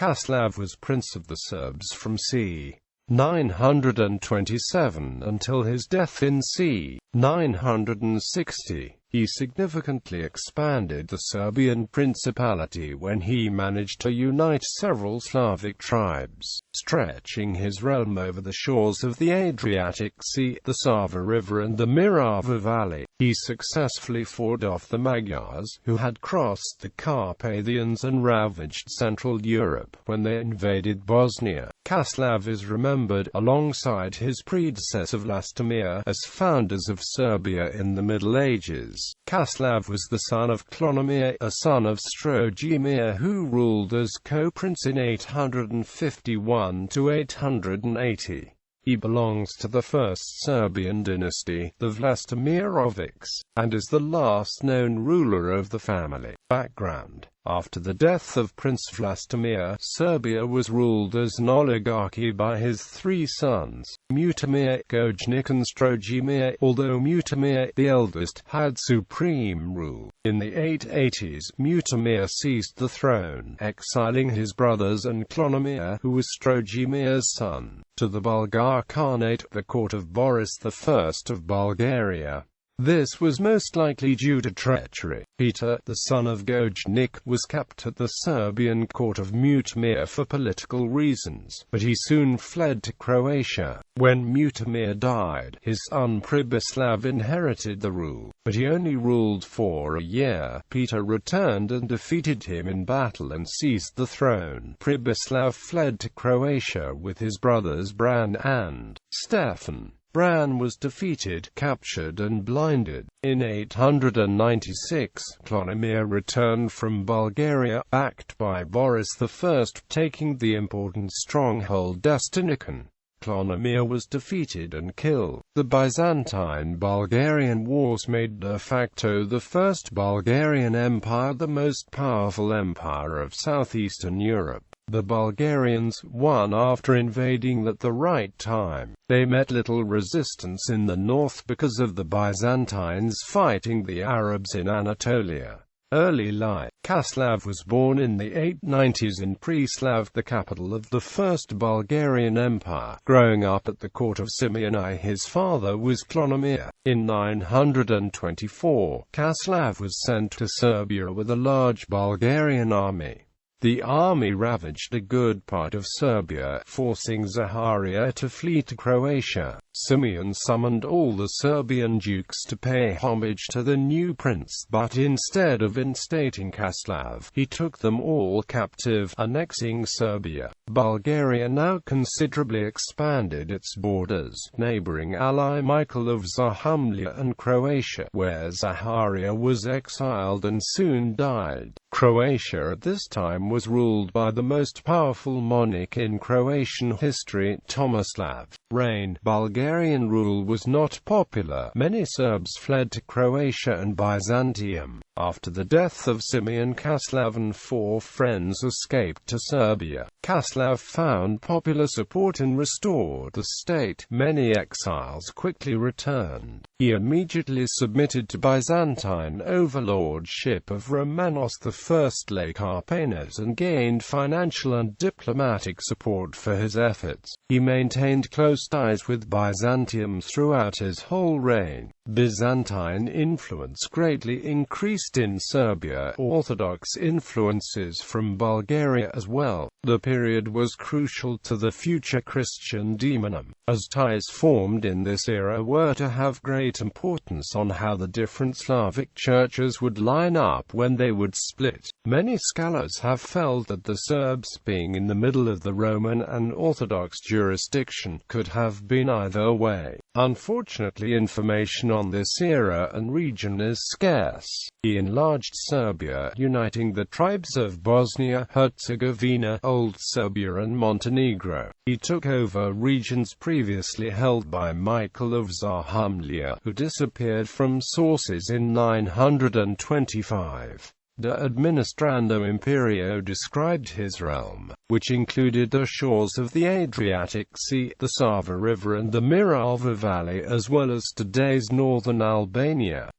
Časlav was Prince of the Serbs from c. 927 until his death in c. 960. He significantly expanded the Serbian Principality when he managed to unite several Slavic tribes, stretching his realm over the shores of the Adriatic Sea, the Sava River and the Morava Valley. He successfully fought off the Magyars, who had crossed the Carpathians and ravaged Central Europe when they invaded Bosnia. Časlav is remembered, alongside his predecessor Vlastimir, as founders of Serbia in the Middle Ages. Časlav was the son of Clonomir, a son of Strojimir, who ruled as co-prince in 851 to 880. He belongs to the first Serbian dynasty, the Vlastimirovics, and is the last known ruler of the family. Background: after the death of Prince Vlastimir, Serbia was ruled as an oligarchy by his three sons, Mutimir, Gojnik and Strojimir, although Mutimir, the eldest, had supreme rule. In the 880s, Mutimir seized the throne, exiling his brothers and Clonomir, who was Strojimir's son, to the Bulgar Khanate, the court of Boris I of Bulgaria. This was most likely due to treachery. Peter, the son of Gojnik, was kept at the Serbian court of Mutimir for political reasons, but he soon fled to Croatia. When Mutimir died, his son Pribislav inherited the rule, but he only ruled for a year. Peter returned and defeated him in battle and seized the throne. Pribislav fled to Croatia with his brothers Bran and Stefan. Bran was defeated, captured and blinded. In 896, Clonomir returned from Bulgaria, backed by Boris I, taking the important stronghold Destinicon. Clonomir was defeated and killed. The Byzantine-Bulgarian Wars made de facto the First Bulgarian Empire the most powerful empire of southeastern Europe. The Bulgarians won after invading at the right time. They met little resistance in the north because of the Byzantines fighting the Arabs in Anatolia. Early life: Časlav was born in the 890s in Preslav, the capital of the First Bulgarian Empire. Growing up at the court of Simeon I, his father was Clonomir. In 924, Časlav was sent to Serbia with a large Bulgarian army. The army ravaged a good part of Serbia, forcing Zaharia to flee to Croatia. Simeon summoned all the Serbian dukes to pay homage to the new prince, but instead of instating Časlav, he took them all captive, annexing Serbia. Bulgaria now considerably expanded its borders, neighboring ally Michael of Zahumlia and Croatia, where Zaharia was exiled and soon died. Croatia at this time was ruled by the most powerful monarch in Croatian history, Tomoslav's reign. Bulgarian rule was not popular. Many Serbs fled to Croatia and Byzantium. After the death of Simeon, Časlav and four friends escaped to Serbia. Časlav found popular support and restored the state. Many exiles quickly returned. He immediately submitted to Byzantine overlordship of Romanos I Lake Arpanes and gained financial and diplomatic support for his efforts. He maintained close ties with Byzantium throughout his whole reign. Byzantine influence greatly increased in Serbia, Orthodox influences from Bulgaria as well. The period was crucial to the future Christian demonym, as ties formed in this era were to have great importance on how the different Slavic churches would line up when they would split. Many scholars have felt that the Serbs, being in the middle of the Roman and Orthodox jurisdiction, could have been either way. Unfortunately, information on this era and region is scarce. He enlarged Serbia, uniting the tribes of Bosnia, Herzegovina, Old Serbia and Montenegro. He took over regions previously held by Michael of Zahumlia, who disappeared from sources in 925. De Administrando Imperio described his realm, which included the shores of the Adriatic Sea, the Sava River and the Morava Valley, as well as today's northern Albania.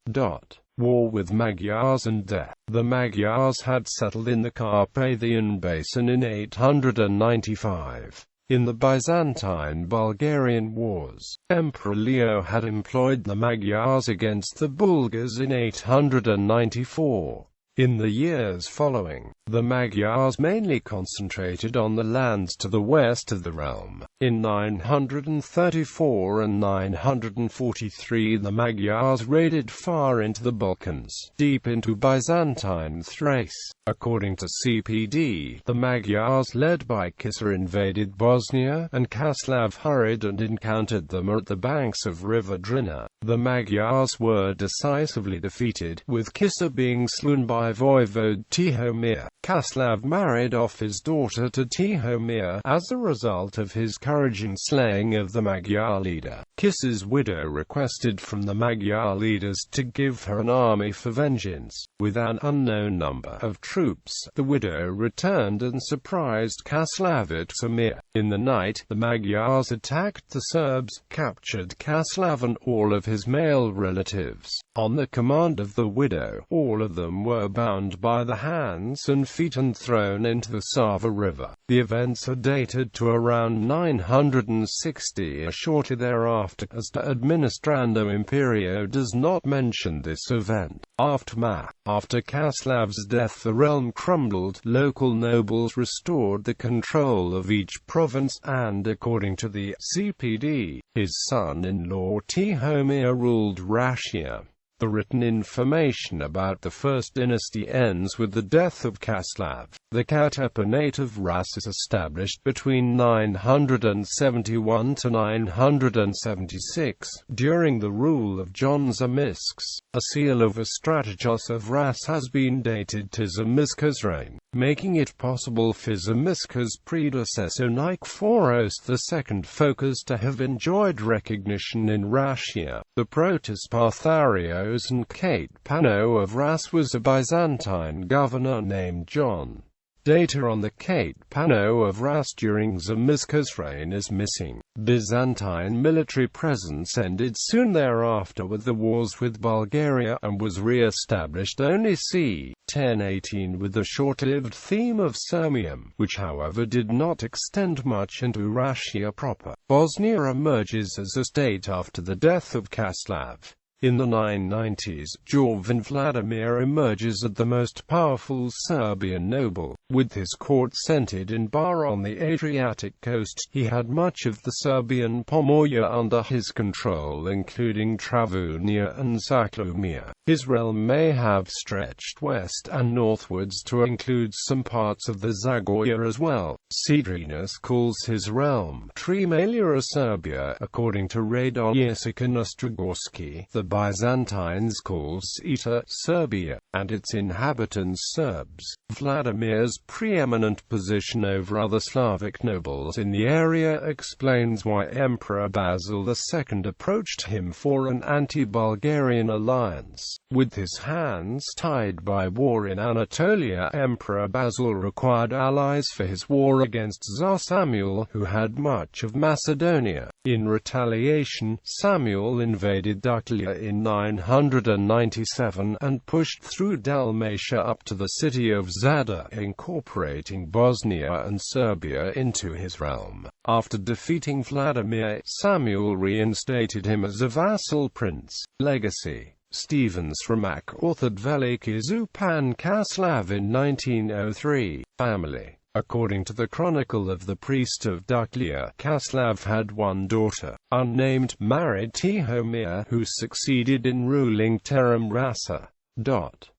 War with Magyars and death. The Magyars had settled in the Carpathian Basin in 895. In the Byzantine-Bulgarian Wars, Emperor Leo had employed the Magyars against the Bulgars in 894. In the years following, the Magyars mainly concentrated on the lands to the west of the realm. In 934 and 943 the Magyars raided far into the Balkans, deep into Byzantine Thrace. According to CPD, the Magyars led by Hxseek invaded Bosnia, and Časlav hurried and encountered them at the banks of River Drina. The Magyars were decisively defeated, with Hxseek being slain by Voivode Tihomir. Časlav married off his daughter to Tihomir, as a result of his courage in slaying of the Magyar leader. Hxseek's widow requested from the Magyar leaders to give her an army for vengeance. With an unknown number of troops, the widow returned and surprised Časlav at Samir. In the night, the Magyars attacked the Serbs, captured Časlav and all of his male relatives. On the command of the widow, all of them were bound by the hands and feet and thrown into the Sava River. The events are dated to around 960 or shortly thereafter, as the Administrando Imperio does not mention this event. Aftermath. After Časlav's death the realm crumbled, local nobles restored the control of each province, and according to the CPD, his son-in-law Tihomir ruled Russia. The written information about the First Dynasty ends with the death of Časlav. The Katapanate of Rus is established between 971 to 976, during the rule of John Zemsks. A seal of a strategos of Rus has been dated to Zemska's reign, making it possible for Zemska's predecessor Nikephoros II Phocas to have enjoyed recognition in Russia. The Protospathario and Kate Pano of Rus was a Byzantine governor named John. Data on the Kate Pano of Rus during Zemska's reign is missing. Byzantine military presence ended soon thereafter with the wars with Bulgaria, and was re-established only c. 1018 with the short-lived theme of Sirmium, which however did not extend much into Russia proper. Bosnia emerges as a state after the death of Časlav. In the 990s, Jovan Vladimir emerges as the most powerful Serbian noble. With his court centered in Bar on the Adriatic coast, he had much of the Serbian Pomorje under his control, including Travunia and Zaklumir. His realm may have stretched west and northwards to include some parts of the Zagorje as well. Cedrinus calls his realm Tremalja Serbia. According to Radon Hxseek Ostrogorski, the Byzantines calls Eta Serbia, and its inhabitants Serbs. Vladimir's preeminent position over other Slavic nobles in the area explains why Emperor Basil II approached him for an anti-Bulgarian alliance. With his hands tied by war in Anatolia, Emperor Basil required allies for his war against Tsar Samuel, who had much of Macedonia. In retaliation, Samuel invaded Dacia in 997 and pushed through Dalmatia up to the city of Zadar, incorporating Bosnia and Serbia into his realm. After defeating Vladimir, Samuel reinstated him as a vassal prince. Legacy. Stephen Sramak authored Veliki Zupan Časlav in 1903. Family. According to the Chronicle of the Priest of Dacia, Časlav had one daughter, unnamed, married Tihomir, who succeeded in ruling Terem Rasa.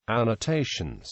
Annotations.